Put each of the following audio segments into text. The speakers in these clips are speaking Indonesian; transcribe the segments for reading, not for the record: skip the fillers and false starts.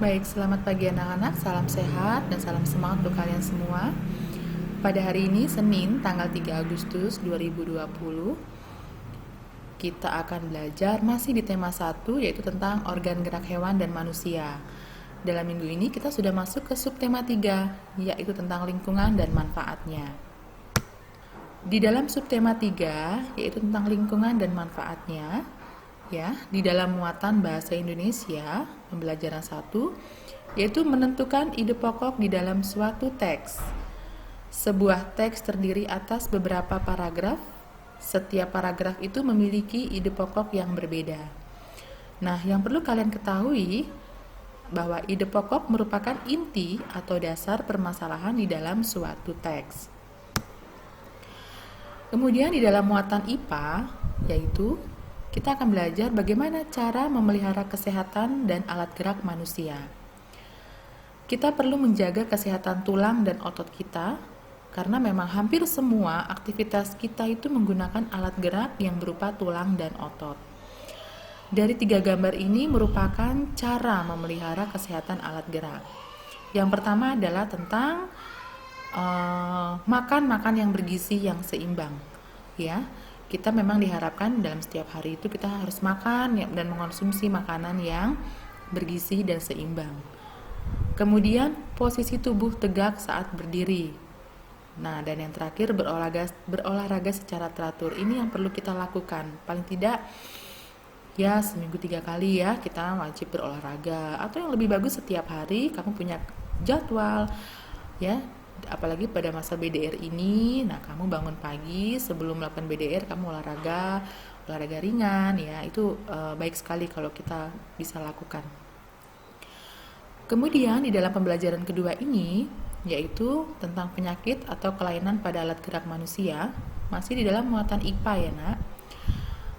Baik, selamat pagi anak-anak, salam sehat dan salam semangat untuk kalian semua. Pada hari ini, Senin, tanggal 3 Agustus 2020, kita akan belajar masih di tema 1, yaitu tentang organ gerak hewan dan manusia. Dalam minggu ini, kita sudah masuk ke subtema 3, yaitu tentang lingkungan dan manfaatnya. Di dalam subtema 3, yaitu tentang lingkungan dan manfaatnya, ya, di dalam muatan bahasa Indonesia pembelajaran 1, yaitu menentukan ide pokok di dalam suatu teks. Sebuah teks terdiri atas beberapa paragraf. Setiap paragraf itu memiliki ide pokok yang berbeda. Nah, yang perlu kalian ketahui bahwa ide pokok merupakan inti atau dasar permasalahan di dalam suatu teks. Kemudian di dalam muatan IPA, yaitu kita akan belajar bagaimana cara memelihara kesehatan dan alat gerak manusia. Kita perlu menjaga kesehatan tulang dan otot kita, karena memang hampir semua aktivitas kita itu menggunakan alat gerak yang berupa tulang dan otot. Dari 3 gambar ini merupakan cara memelihara kesehatan alat gerak. Yang pertama adalah tentang makan yang bergizi yang seimbang, ya. Kita memang diharapkan dalam setiap hari itu kita harus makan dan mengonsumsi makanan yang bergizi dan seimbang. Kemudian posisi tubuh tegak saat berdiri. Nah, dan yang terakhir berolahraga secara teratur. Ini yang perlu kita lakukan. Paling tidak ya seminggu 3 kali ya kita wajib berolahraga. Atau yang lebih bagus setiap hari kamu punya jadwal, ya. Apalagi pada masa BDR ini, nah kamu bangun pagi sebelum melakukan BDR kamu olahraga ringan, ya itu baik sekali kalau kita bisa lakukan. Kemudian di dalam pembelajaran kedua ini, yaitu tentang penyakit atau kelainan pada alat gerak manusia, masih di dalam muatan IPA ya nak,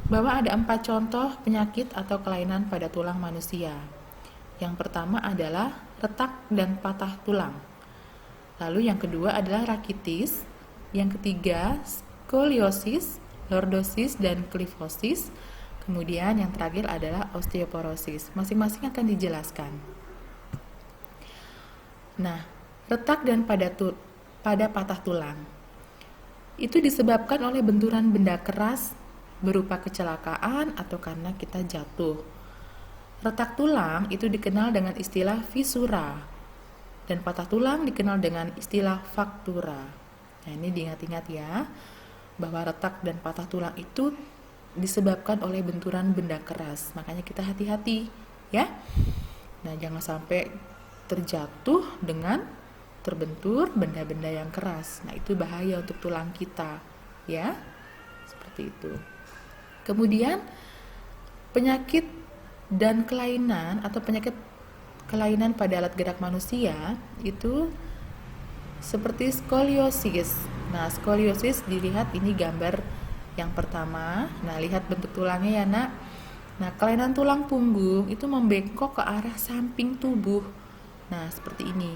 bahwa ada 4 contoh penyakit atau kelainan pada tulang manusia. Yang pertama adalah retak dan patah tulang. Lalu yang kedua adalah rakitis, yang ketiga skoliosis, lordosis, dan klifosis. Kemudian yang terakhir adalah osteoporosis. Masing-masing akan dijelaskan. Nah, retak dan pada patah tulang itu disebabkan oleh benturan benda keras berupa kecelakaan atau karena kita jatuh. Retak tulang itu dikenal dengan istilah fisura. Dan patah tulang dikenal dengan istilah fraktura. Nah, ini diingat-ingat ya, bahwa retak dan patah tulang itu disebabkan oleh benturan benda keras. Makanya kita hati-hati ya. Nah, jangan sampai terjatuh dengan terbentur benda-benda yang keras. Nah, itu bahaya untuk tulang kita ya. Seperti itu. Kemudian penyakit dan kelainan atau kelainan pada alat gerak manusia itu seperti skoliosis. Nah, skoliosis dilihat ini gambar yang pertama. Nah, lihat bentuk tulangnya ya nak. Nah, kelainan tulang punggung itu membengkok ke arah samping tubuh. Nah, seperti ini.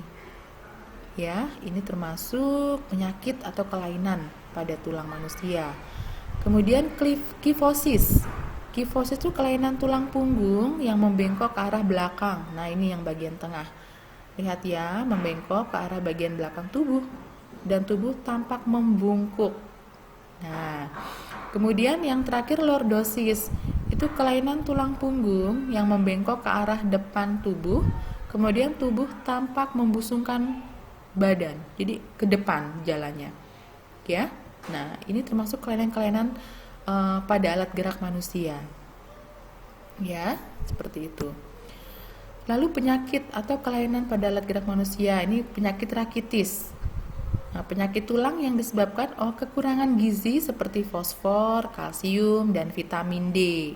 Ya, ini termasuk penyakit atau kelainan pada tulang manusia. Kemudian kifosis. Kifosis itu kelainan tulang punggung yang membengkok ke arah belakang. Nah, ini yang bagian tengah. Lihat ya, membengkok ke arah bagian belakang tubuh dan tubuh tampak membungkuk. Nah, kemudian yang terakhir lordosis. Itu kelainan tulang punggung yang membengkok ke arah depan tubuh, kemudian tubuh tampak membusungkan badan. Jadi ke depan jalannya. Ya. Nah, ini termasuk kelainan-kelainan pada alat gerak manusia ya, seperti itu. Lalu penyakit atau kelainan pada alat gerak manusia, ini penyakit rakitis. Nah, penyakit tulang yang disebabkan oleh kekurangan gizi seperti fosfor, kalsium, dan vitamin D,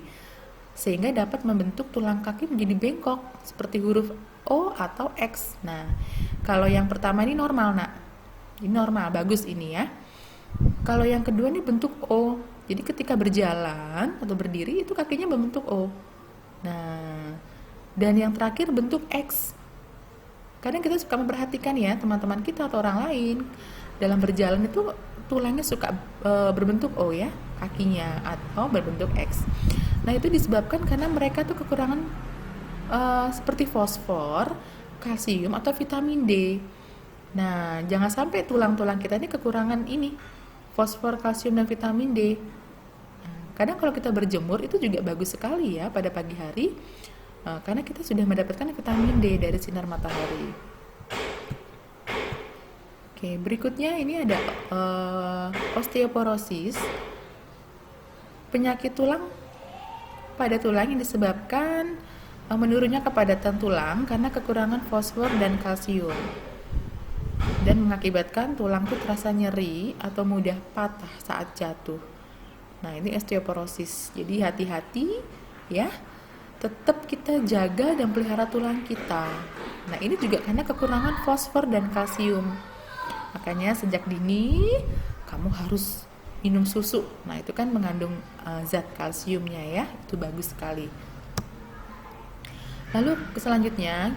sehingga dapat membentuk tulang kaki menjadi bengkok seperti huruf O atau X. Nah, kalau yang pertama ini normal nak, ini normal, bagus ini ya. Kalau yang kedua ini bentuk O. Jadi ketika berjalan atau berdiri itu kakinya berbentuk O. Nah, dan yang terakhir bentuk X. Kadang kita suka memperhatikan ya teman-teman kita atau orang lain dalam berjalan itu tulangnya suka berbentuk O ya, kakinya, atau berbentuk X. Nah, itu disebabkan karena mereka tuh kekurangan seperti fosfor, kalsium atau vitamin D. Nah, jangan sampai tulang-tulang kita ini kekurangan ini, fosfor, kalsium, dan vitamin D. Nah, kadang kalau kita berjemur itu juga bagus sekali ya pada pagi hari, karena kita sudah mendapatkan vitamin D dari sinar matahari. Oke, berikutnya ini ada osteoporosis, penyakit tulang pada tulang yang disebabkan menurunnya kepadatan tulang karena kekurangan fosfor dan kalsium, dan mengakibatkan tulang itu terasa nyeri atau mudah patah saat jatuh. Nah, ini osteoporosis. Jadi hati-hati ya. Tetap kita jaga dan pelihara tulang kita. Nah, ini juga karena kekurangan fosfor dan kalsium. Makanya sejak dini kamu harus minum susu. Nah, itu kan mengandung zat kalsiumnya ya. Itu bagus sekali. Lalu selanjutnya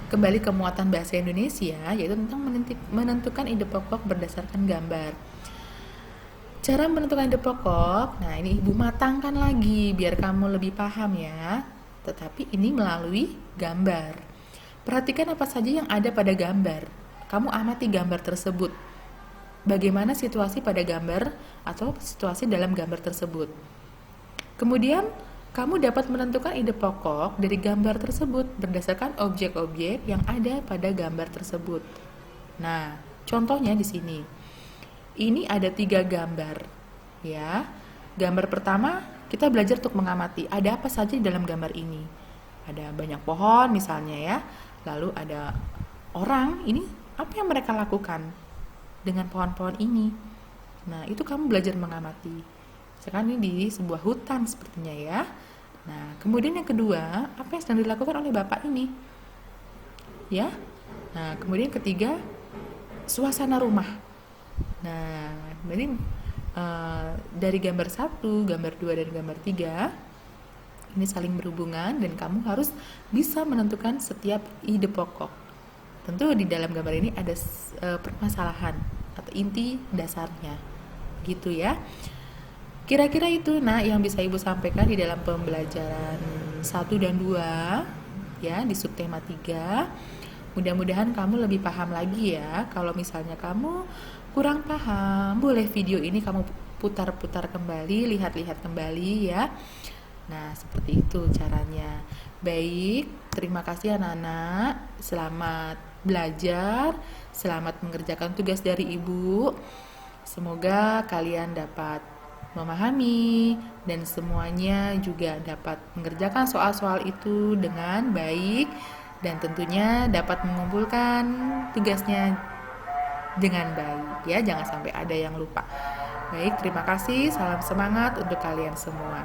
kembali ke muatan bahasa Indonesia, yaitu tentang menentukan ide pokok berdasarkan gambar. Cara menentukan ide pokok, nah ini ibu matangkan lagi biar kamu lebih paham ya. Tetapi ini melalui gambar. Perhatikan apa saja yang ada pada gambar. Kamu amati gambar tersebut. Bagaimana situasi pada gambar atau situasi dalam gambar tersebut. Kemudian kamu dapat menentukan ide pokok dari gambar tersebut berdasarkan objek-objek yang ada pada gambar tersebut. Nah, contohnya di sini. Ini ada 3 gambar, ya. Gambar pertama, kita belajar untuk mengamati. Ada apa saja di dalam gambar ini? Ada banyak pohon misalnya ya. Lalu ada orang, ini apa yang mereka lakukan dengan pohon-pohon ini? Nah, itu kamu belajar mengamati. Sekarang ini di sebuah hutan sepertinya ya. Nah, kemudian yang kedua, apa yang sedang dilakukan oleh bapak ini? Ya. Nah, kemudian ketiga, suasana rumah. Nah, jadi dari gambar 1, gambar 2, dan gambar 3 ini saling berhubungan dan kamu harus bisa menentukan setiap ide pokok. Tentu di dalam gambar ini ada permasalahan atau inti dasarnya. Gitu ya. Kira-kira itu yang bisa Ibu sampaikan di dalam pembelajaran 1 dan 2 ya di subtema 3. Mudah-mudahan kamu lebih paham lagi ya. Kalau misalnya kamu kurang paham, boleh video ini kamu putar-putar kembali, lihat-lihat kembali ya. Nah, seperti itu caranya. Baik, terima kasih anak-anak. Selamat belajar, selamat mengerjakan tugas dari Ibu. Semoga kalian dapat memahami dan semuanya juga dapat mengerjakan soal-soal itu dengan baik dan tentunya dapat mengumpulkan tugasnya dengan baik ya, jangan sampai ada yang lupa. Baik, terima kasih, salam semangat untuk kalian semua.